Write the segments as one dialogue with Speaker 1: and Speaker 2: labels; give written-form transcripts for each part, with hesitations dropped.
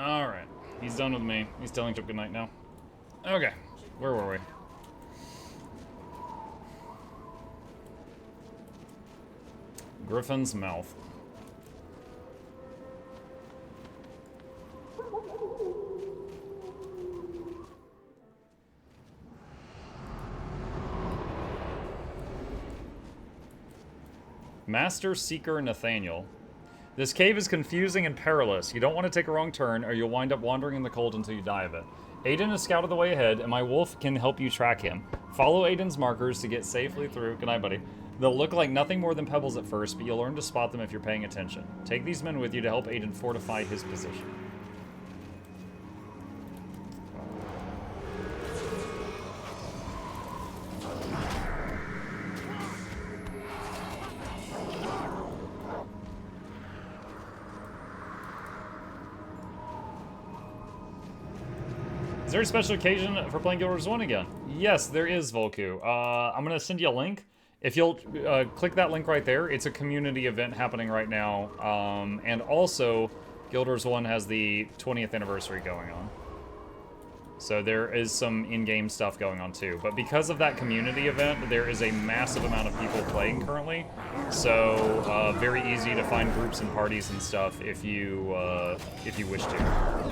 Speaker 1: Alright. He's done with me. He's telling Chip goodnight now. Okay. Where were we? Griffin's mouth. Master Seeker Nathaniel. This cave is confusing and perilous. You don't want to take a wrong turn, or you'll wind up wandering in the cold until you die of it. Aiden has scouted the way ahead, and my wolf can help you track him. Follow Aiden's markers to get safely through. Good night, buddy. They'll look like nothing more than pebbles at first, but you'll learn to spot them if you're paying attention. Take these men with you to help Aiden fortify his position. Is there a special occasion for playing Guild Wars 1 again? Yes, there is, Volku. I'm going to send you a link. If you'll click that link right there, it's a community event happening right now. And also, Guild Wars 1 has the 20th anniversary going on. So there is some in-game stuff going on too. But because of that community event, there is a massive amount of people playing currently. So very easy to find groups and parties and stuff if you wish to.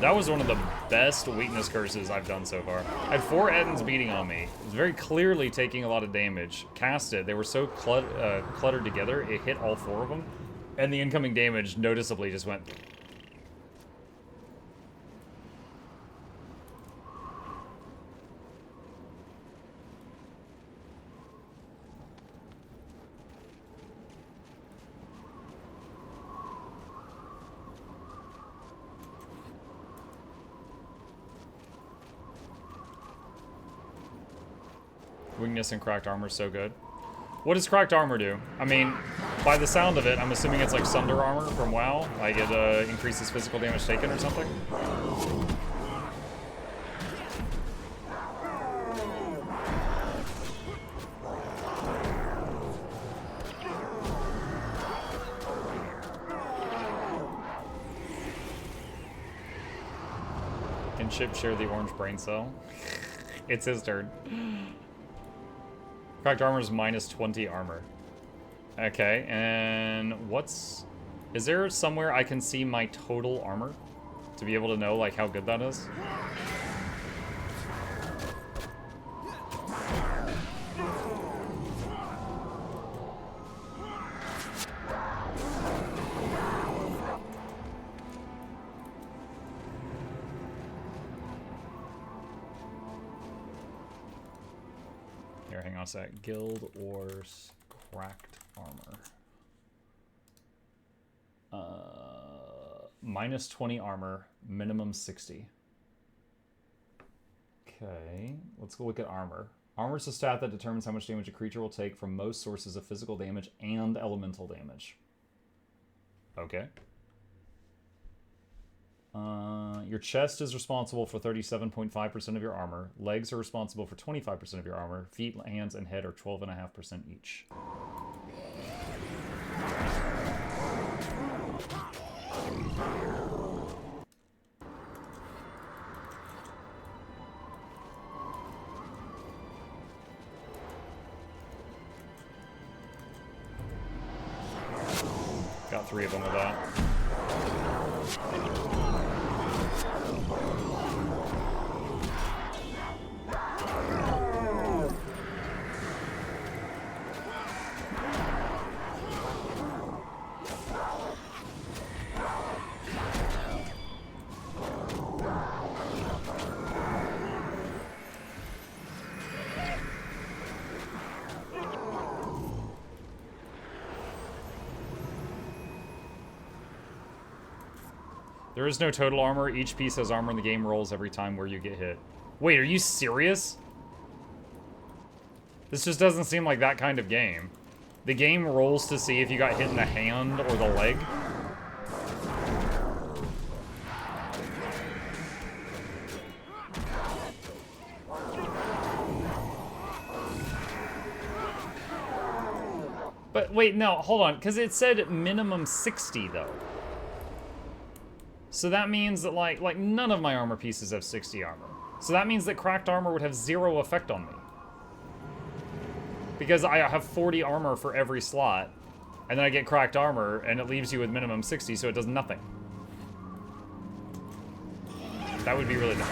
Speaker 1: That was one of the best weakness curses I've done so far. I had 4 Ettins beating on me. It was very clearly taking a lot of damage. Cast it. They were so cluttered together, it hit all 4 of them. And the incoming damage noticeably just went... Weakness and cracked armor is so good. What does cracked armor do? I mean, by the sound of it, I'm assuming it's like Sunder armor from WoW. Like it increases physical damage taken or something. Can Chip share the orange brain cell? It's his turn. Cracked armor is minus 20 armor. Okay, and what's... Is there somewhere I can see my total armor? To be able to know, like, how good that is? Hang on a sec. Guild Wars cracked armor. Minus 20 armor, minimum 60. Okay, let's go look at armor. Armor is a stat that determines how much damage a creature will take from most sources of physical damage and elemental damage. Okay. Your chest is responsible for 37.5% of your armor. Legs are responsible for 25% of your armor. Feet, hands, and head are 12.5% each. Got 3 of them with that. There is no total armor. Each piece has armor and the game rolls every time where you get hit. Wait, are you serious? This just doesn't seem like that kind of game. The game rolls to see if you got hit in the hand or the leg. But wait, no, hold on, because it said minimum 60 though. So that means that like none of my armor pieces have 60 armor. So that means that cracked armor would have 0 effect on me. Because I have 40 armor for every slot, and then I get cracked armor, and it leaves you with minimum 60, so it does nothing. That would be really dumb.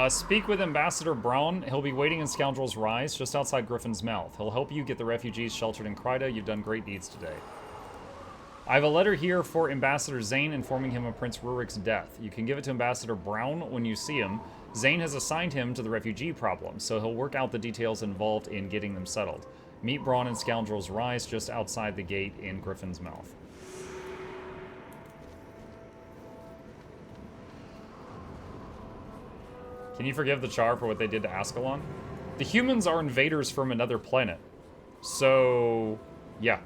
Speaker 1: Speak with Ambassador Braun. He'll be waiting in Scoundrel's Rise, just outside Griffin's Mouth. He'll help you get the refugees sheltered in Kryta. You've done great deeds today. I have a letter here for Ambassador Zane informing him of Prince Rurik's death. You can give it to Ambassador Braun when you see him. Zane has assigned him to the refugee problem, so he'll work out the details involved in getting them settled. Meet Braun in Scoundrel's Rise, just outside the gate in Griffin's Mouth. Can you forgive the Char for what they did to Ascalon? The humans are invaders from another planet. So, yeah.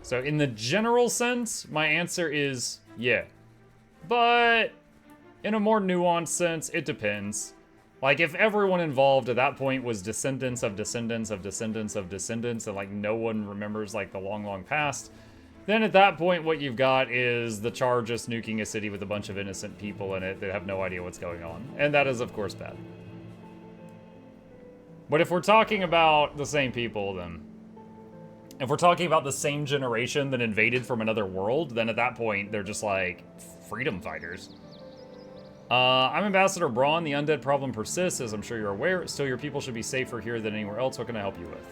Speaker 1: So in the general sense, my answer is yeah. But in a more nuanced sense, it depends. Like, if everyone involved at that point was descendants of descendants of descendants of descendants, and, like, no one remembers, like, the long, long past, then at that point what you've got is the Char just nuking a city with a bunch of innocent people in it that have no idea what's going on. And that is, of course, bad. But if we're talking about the same people, then... If we're talking about the same generation that invaded from another world, then at that point, they're just, like, freedom fighters. I'm Ambassador Braun. The undead problem persists, as I'm sure you're aware. Still, your people should be safer here than anywhere else. What can I help you with?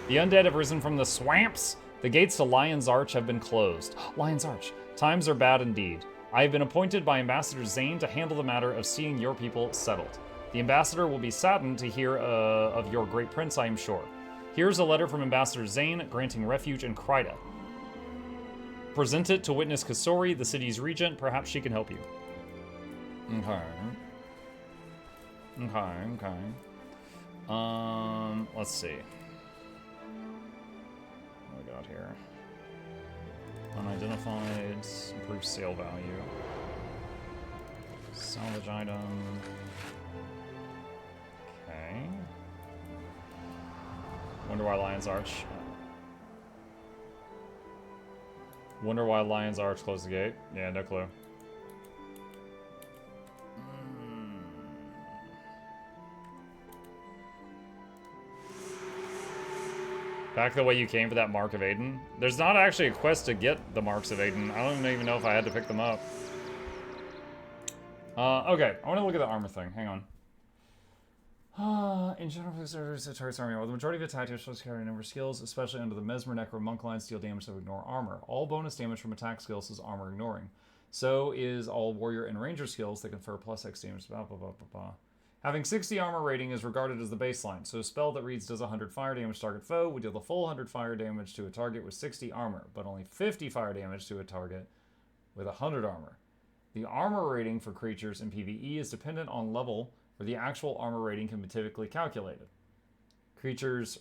Speaker 1: The undead have risen from the swamps. The gates to Lion's Arch have been closed. Lion's Arch. Times are bad indeed. I have been appointed by Ambassador Zane to handle the matter of seeing your people settled. The ambassador will be saddened to hear of your great prince, I am sure. Here's a letter from Ambassador Zane granting refuge in Kryta. Present it to Witness Kasori, the city's regent. Perhaps she can help you. Okay. Let's see. What we got here? Unidentified, improved sale value. Salvage item. Okay. Wonder why Lion's Arch. Wonder why Lion's Arch closed the gate. Yeah, no clue. Back the way you came for that Mark of Aiden. There's not actually a quest to get the Marks of Aiden. I don't even know if I had to pick them up. Okay, I want to look at the armor thing. Hang on. In general, there's a target's army. While the majority of attack damage carry a number of skills, especially under the Mesmer Necro Monk lines, deal damage to ignore armor. All bonus damage from attack skills is armor ignoring. So is all warrior and ranger skills that confer plus X damage. Blah, blah, blah, blah, blah. Having 60 armor rating is regarded as the baseline, so a spell that reads does 100 fire damage to target foe would deal the full 100 fire damage to a target with 60 armor, but only 50 fire damage to a target with 100 armor. The armor rating for creatures in PvE is dependent on level, where the actual armor rating can be typically calculated. Creatures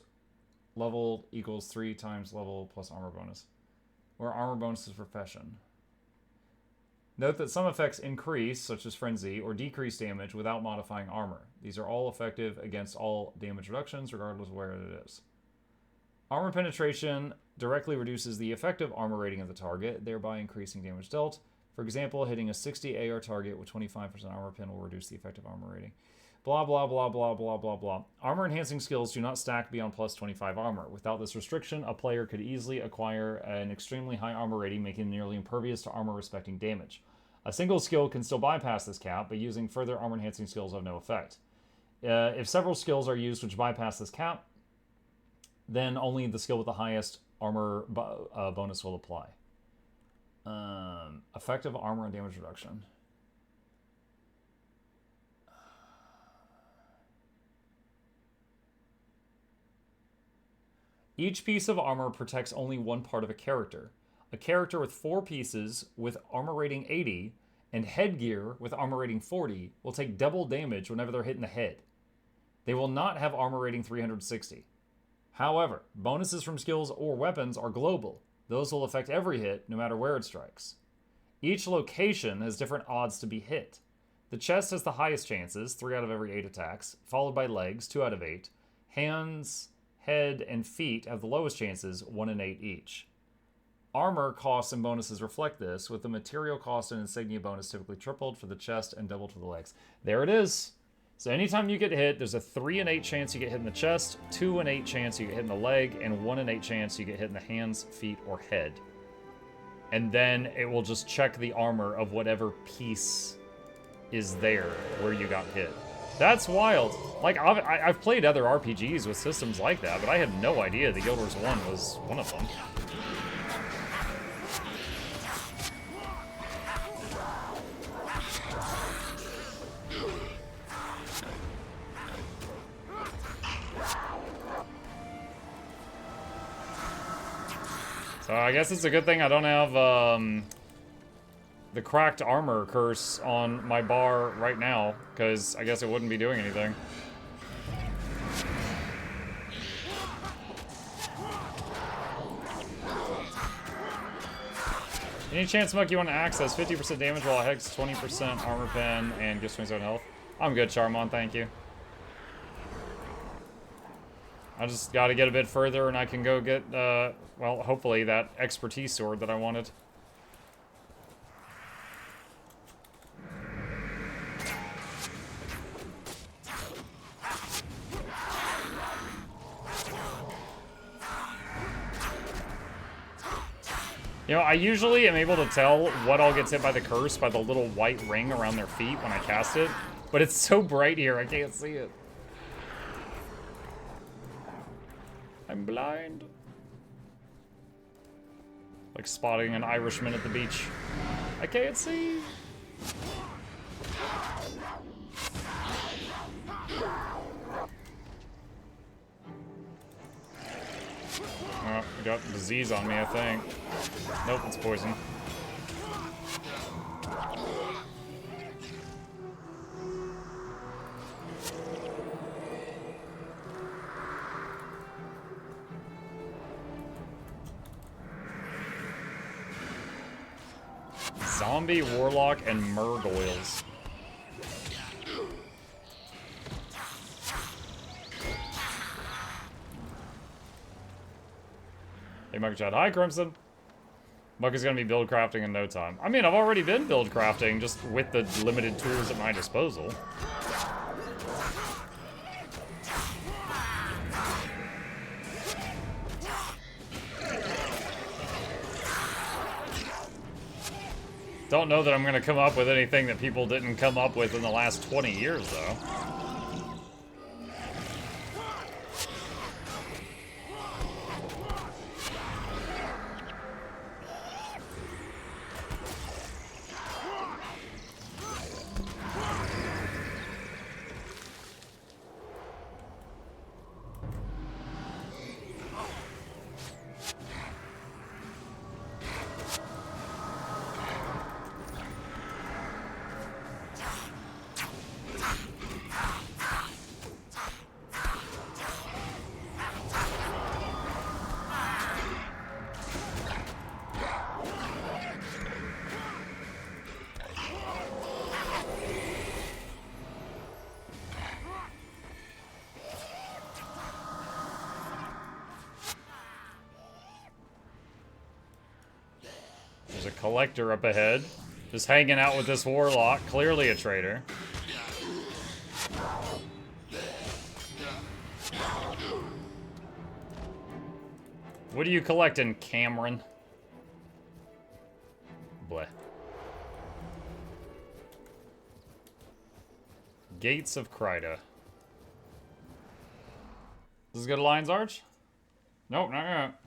Speaker 1: level equals 3 times level plus armor bonus. Or armor bonus is profession. Note that some effects increase, such as Frenzy, or decrease damage without modifying armor. These are all effective against all damage reductions, regardless of where it is. Armor penetration directly reduces the effective armor rating of the target, thereby increasing damage dealt. For example, hitting a 60 AR target with 25% armor pen will reduce the effective armor rating. Blah, blah, blah, blah, blah, blah, blah. Armor enhancing skills do not stack beyond plus 25 armor. Without this restriction, a player could easily acquire an extremely high armor rating, making them nearly impervious to armor-respecting damage. A single skill can still bypass this cap, but using further armor-enhancing skills have no effect. If several skills are used which bypass this cap, then only the skill with the highest armor bonus will apply. Effective armor and damage reduction. Each piece of armor protects only one part of a character. A character with 4 pieces with armor rating 80 and headgear with armor rating 40 will take double damage whenever they're hit in the head. They will not have armor rating 360. However, bonuses from skills or weapons are global. Those will affect every hit, no matter where it strikes. Each location has different odds to be hit. The chest has the highest chances, 3 out of every 8 attacks, followed by legs, 2 out of 8. Hands, head, and feet have the lowest chances, 1 in 8 each. Armor costs and bonuses reflect this, with the material cost and insignia bonus typically tripled for the chest and doubled for the legs. There it is. So anytime you get hit, there's a 3 in 8 chance you get hit in the chest, 2 in 8 chance you get hit in the leg, and 1 in 8 chance you get hit in the hands, feet, or head. And then it will just check the armor of whatever piece is there where you got hit. That's wild. Like, I've played other RPGs with systems like that, but I had no idea the Guild Wars 1 was one of them. So I guess it's a good thing I don't have the cracked armor curse on my bar right now, because I guess it wouldn't be doing anything. Any chance, Muck, you want to access 50% damage while it hex 20% armor pen and gives 27 health? I'm good, Charmon, thank you. I just got to get a bit further and I can go get, well, hopefully that expertise sword that I wanted. You know, I usually am able to tell what all gets hit by the curse by the little white ring around their feet when I cast it, but it's so bright here I can't see it. I'm blind. Like spotting an Irishman at the beach. I can't see. Oh, I got disease on me, I think. Nope, it's poison. Zombie, Warlock, and Murgoyles. Hey, Muck Chat. Hi, Crimson. Muck is going to be build crafting in no time. I mean, I've already been build crafting, just with the limited tools at my disposal. Don't know that I'm going to come up with anything that people didn't come up with in the last 20 years, though. There's a collector up ahead. Just hanging out with this warlock. Clearly a traitor. What are you collecting, Cameron? Bleh. Gates of Kryta. Does this go to Lion's Arch? Nope, not yet.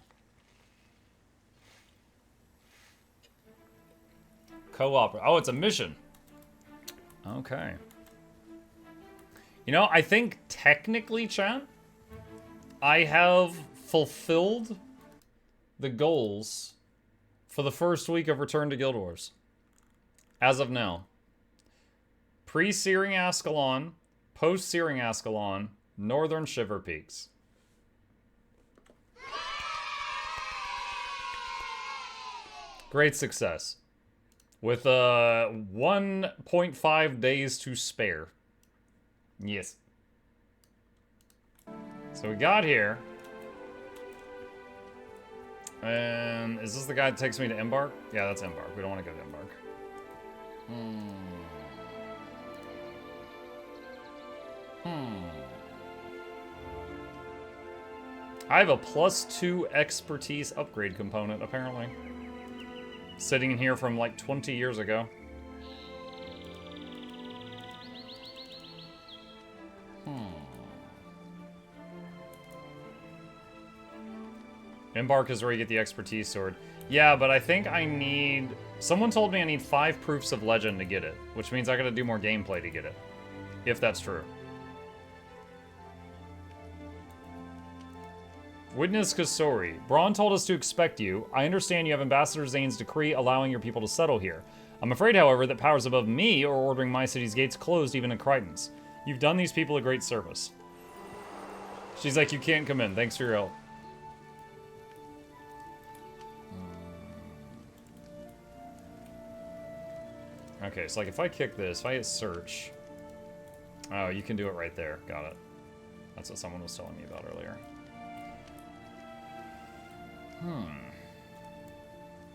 Speaker 1: Co-op. Oh, it's a mission. Okay. You know, I think technically, chat, I have fulfilled the goals for the first week of Return to Guild Wars. As of now. Pre-Searing Ascalon, post-Searing Ascalon, Northern Shiver Peaks. Great success. With 1.5 days to spare. Yes. So we got here. And is this the guy that takes me to Embark? Yeah, that's Embark. We don't want to go to Embark. I have a +2 expertise upgrade component, apparently. Sitting in here from like 20 years ago. Embark is where you get the expertise sword. Yeah, but I think I need... Someone told me I need 5 proofs of legend to get it, which means I gotta do more gameplay to get it. If that's true. Witness Kasori. Braun told us to expect you. I understand you have Ambassador Zane's decree allowing your people to settle here. I'm afraid, however, that powers above me are ordering my city's gates closed even in Crichton's. You've done these people a great service. She's like, you can't come in. Thanks for your help. Okay, so like if I kick this, if I hit search... Oh, you can do it right there. Got it. That's what someone was telling me about earlier.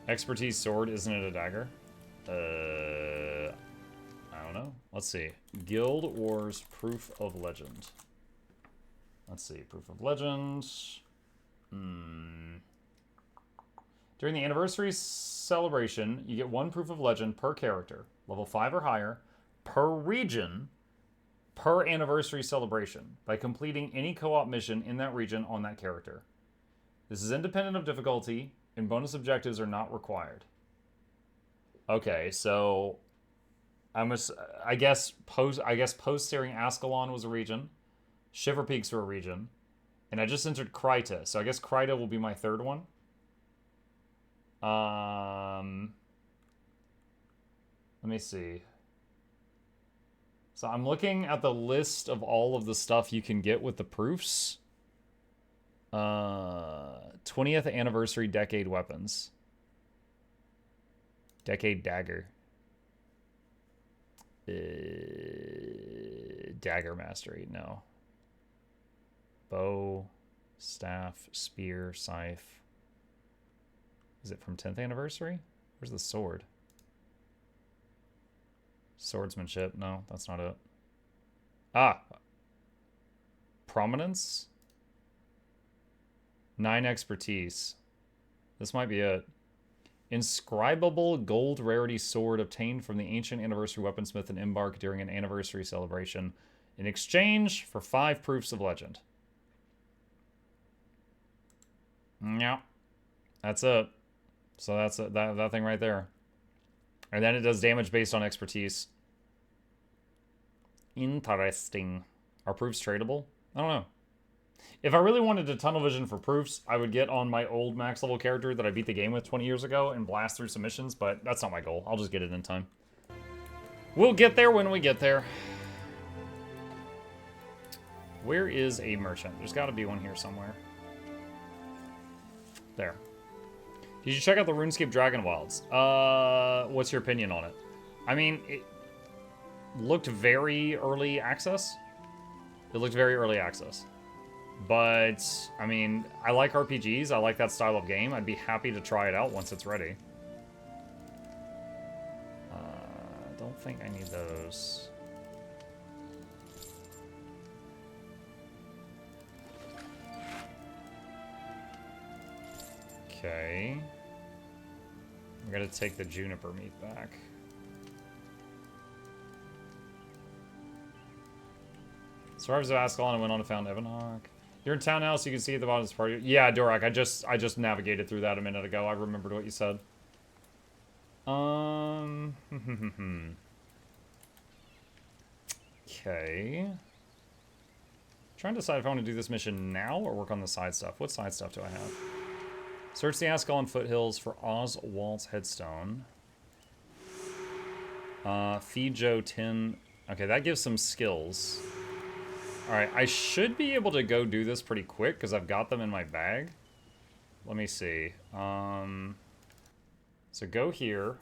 Speaker 1: Expertise sword, isn't it a dagger? I don't know. Let's see. Guild Wars Proof of Legend. Let's see. Proof of Legend. During the anniversary celebration, you get 1 Proof of Legend per character, level 5 or higher, per region, per anniversary celebration, by completing any co-op mission in that region on that character. This is independent of difficulty, and bonus objectives are not required. Okay, so I guess post-Searing Ascalon was a region, Shiver Peaks were a region, and I just entered Kryta, so I guess Kryta will be my 3rd one. Let me see. So I'm looking at the list of all of the stuff you can get with the proofs. 20th anniversary decade weapons. Decade dagger. Dagger mastery, no. Bow, staff, spear, scythe. Is it from 10th anniversary? Where's the sword? Swordsmanship, no, that's not it. Ah! Prominence? 9 expertise. This might be it. Inscribable gold rarity sword obtained from the ancient anniversary weaponsmith in Embark during an anniversary celebration in exchange for 5 proofs of legend. Yeah. That's it. So that's it, that thing right there. And then it does damage based on expertise. Interesting. Are proofs tradable? I don't know. If I really wanted to tunnel vision for proofs, I would get on my old max level character that I beat the game with 20 years ago and blast through some missions, but that's not my goal. I'll just get it in time. We'll get there when we get there. Where is a merchant? There's got to be one here somewhere. There. Did you check out the RuneScape Dragon Wilds? What's your opinion on it? I mean, it looked very early access. It looked very early access. But, I mean, I like RPGs. I like that style of game. I'd be happy to try it out once it's ready. don't think I need those. Okay. I'm gonna take the juniper meat back. Survivors of Ascalon went on to found Evanhawk. You're in town now, so you can see at the bottom of this party. Yeah, Dorak, I just navigated through that a minute ago. I remembered what you said. Okay. Trying to decide if I want to do this mission now or work on the side stuff. What side stuff do I have? Search the Ascalon foothills for Oswald's headstone. Feed Joe 10. Okay, that gives some skills. Alright, I should be able to go do this pretty quick because I've got them in my bag. Let me see. So go here.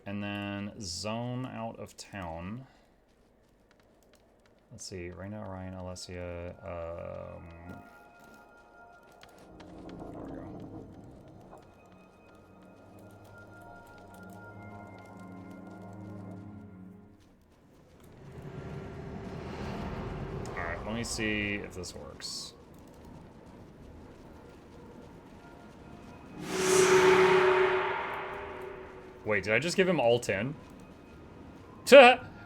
Speaker 1: And then zone out of town. Let's see. Raina, Ryan, Alessia. There we go. Alright, let me see if this works. Wait, did I just give him all 10?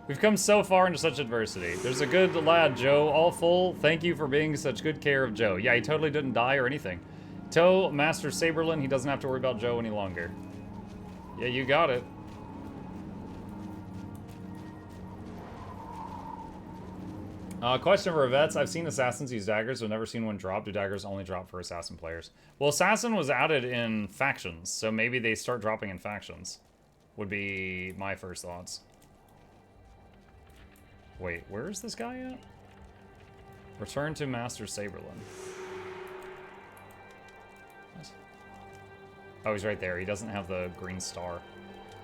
Speaker 1: We've come so far into such adversity. There's a good lad, Joe. All full. Thank you for being such good care of Joe. Yeah, he totally didn't die or anything. Tell Master Saberlin he doesn't have to worry about Joe any longer. Yeah, you got it. Question for vets. I've seen assassins use daggers, but never seen one drop. Do daggers only drop for assassin players? Well, assassin was added in factions, so maybe they start dropping in factions. Would be my first thoughts. Wait, where is this guy at? Return to Master Saberlin. What? Oh, he's right there. He doesn't have the green star.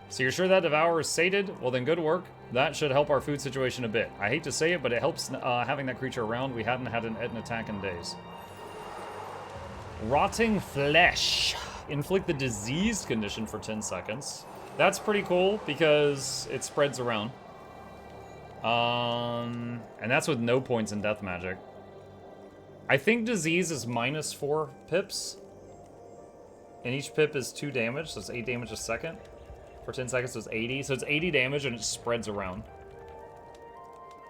Speaker 1: So you're sure that Devourer is sated? Well, then good work. That should help our food situation a bit. I hate to say it, but it helps having that creature around. We hadn't had an attack in days. Rotting Flesh. Inflict the diseased condition for 10 seconds. That's pretty cool because it spreads around. And that's with no points in death magic. I think disease is -4 pips. And each pip is 2 damage, so it's 8 damage a second. For 10 seconds, so it's 80. So it's 80 damage and it spreads around.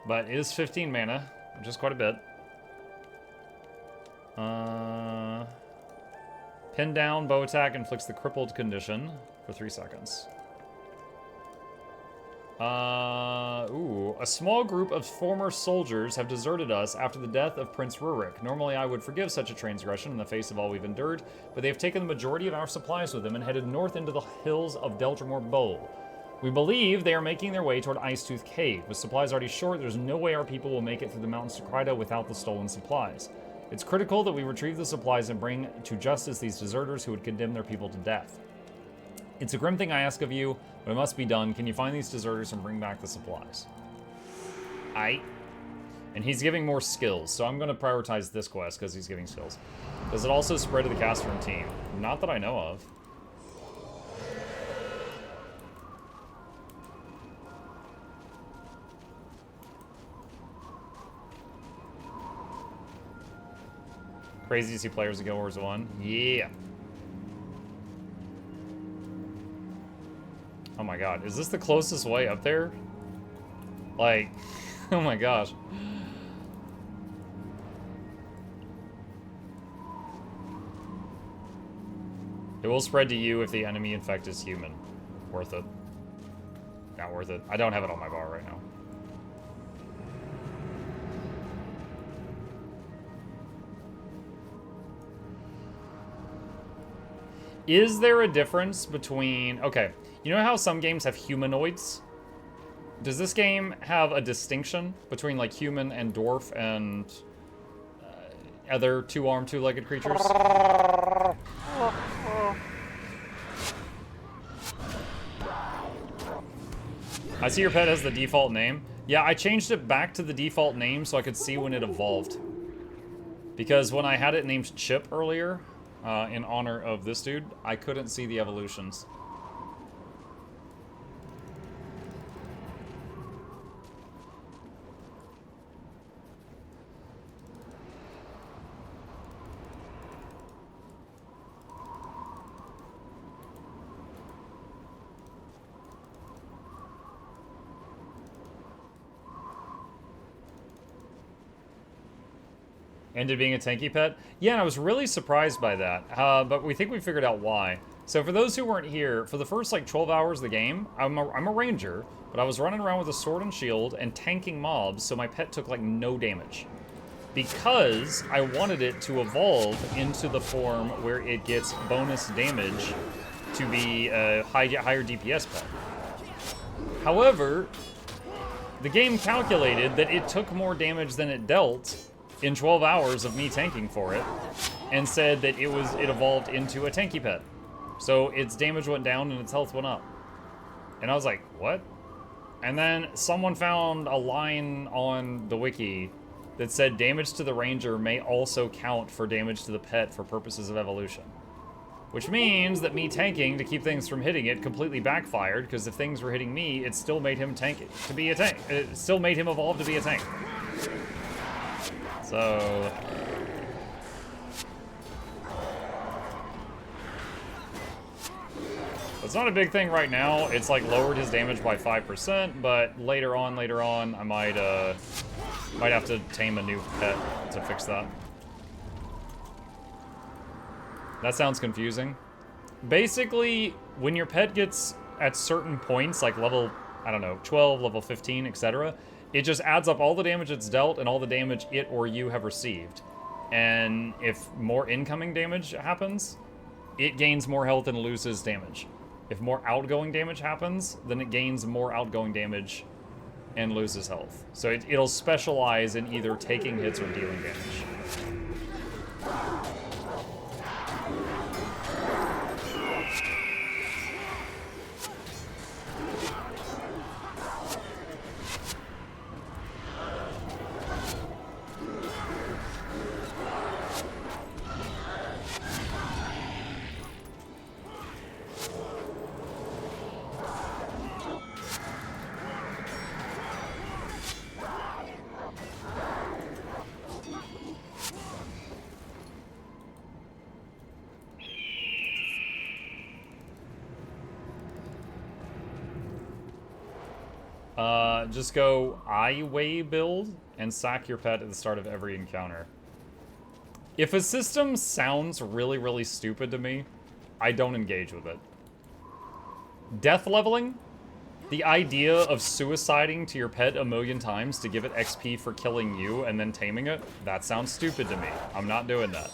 Speaker 1: But it is 15 mana, which is quite a bit. Pin down, bow attack inflicts the crippled condition for 3 seconds. A small group of former soldiers have deserted us after the death of Prince Rurik. Normally I would forgive such a transgression in the face of all we've endured, but they have taken the majority of our supplies with them and headed north into the hills of Deldrimore Bowl. We believe they are making their way toward Icetooth Cave. With supplies already short, there's no way our people will make it through the mountains to Kryda without the stolen supplies. It's critical that we retrieve the supplies and bring to justice these deserters who would condemn their people to death. It's a grim thing I ask of you, but it must be done. Can you find these deserters and bring back the supplies? Aight. And he's giving more skills, so I'm going to prioritize this quest because he's giving skills. Does it also spread to the caster and team? Not that I know of. Crazy to see players in Guild Wars 1. Yeah. Oh my god, is this the closest way up there? Like, oh my gosh. It will spread to you if the enemy infect is human. Worth it. Not worth it. I don't have it on my bar right now. Is there a difference between... Okay, you know how some games have humanoids? Does this game have a distinction between, like, human and dwarf and other two-armed, two-legged creatures? I see your pet has the default name. Yeah, I changed it back to the default name so I could see when it evolved. Because when I had it named Chip earlier... in honor of this dude, I couldn't see the evolutions. Ended being a tanky pet? Yeah, and I was really surprised by that, but we think we figured out why. So for those who weren't here, for the first like 12 hours of the game, I'm a ranger, but I was running around with a sword and shield and tanking mobs, so my pet took like no damage. Because I wanted it to evolve into the form where it gets bonus damage to be a higher DPS pet. However, the game calculated that it took more damage than it dealt in 12 hours of me tanking for it, and said that it evolved into a tanky pet. So its damage went down and its health went up. And I was like, what? And then someone found a line on the wiki that said damage to the ranger may also count for damage to the pet for purposes of evolution. Which means that me tanking to keep things from hitting it completely backfired, because if things were hitting me, it still made him tank it to be a tank. It still made him evolve to be a tank. So it's not a big thing right now. It's like lowered his damage by 5%, but later on, I might have to tame a new pet to fix that. That sounds confusing. Basically, when your pet gets at certain points, like level, I don't know, 12, level 15, etc., it just adds up all the damage it's dealt and all the damage it or you have received. And if more incoming damage happens, it gains more health and loses damage. If more outgoing damage happens, then it gains more outgoing damage and loses health. So it'll specialize in either taking hits or dealing damage. Just go I-way build and sack your pet at the start of every encounter. If a system sounds really, really stupid to me, I don't engage with it. Death leveling? The idea of suiciding to your pet a million times to give it XP for killing you and then taming it? That sounds stupid to me. I'm not doing that.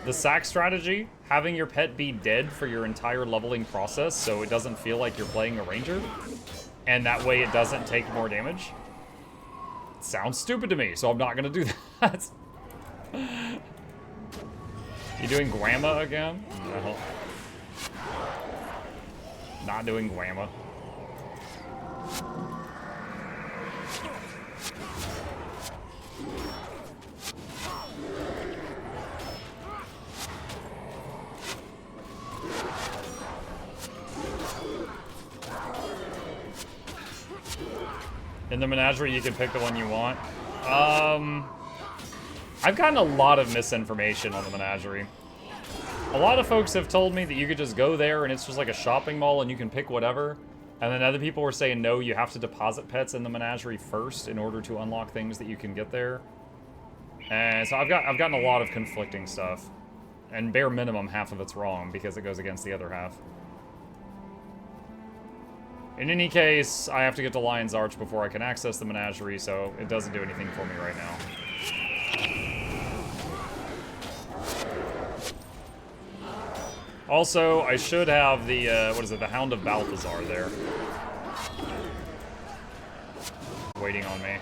Speaker 1: The sack strategy, having your pet be dead for your entire leveling process so it doesn't feel like you're playing a ranger, and that way it doesn't take more damage. It sounds stupid to me, so I'm not gonna do that. You doing Guama again? No. Not doing Guama. In the menagerie, you can pick the one you want. I've gotten a lot of misinformation on the menagerie. A lot of folks have told me that you could just go there and it's just like a shopping mall and you can pick whatever. And then other people were saying, no, you have to deposit pets in the menagerie first in order to unlock things that you can get there. And so I've gotten a lot of conflicting stuff. And bare minimum, half of it's wrong because it goes against the other half. In any case, I have to get to Lion's Arch before I can access the menagerie, so it doesn't do anything for me right now. Also, I should have the, what is it, the Hound of Balthazar there. Waiting on me.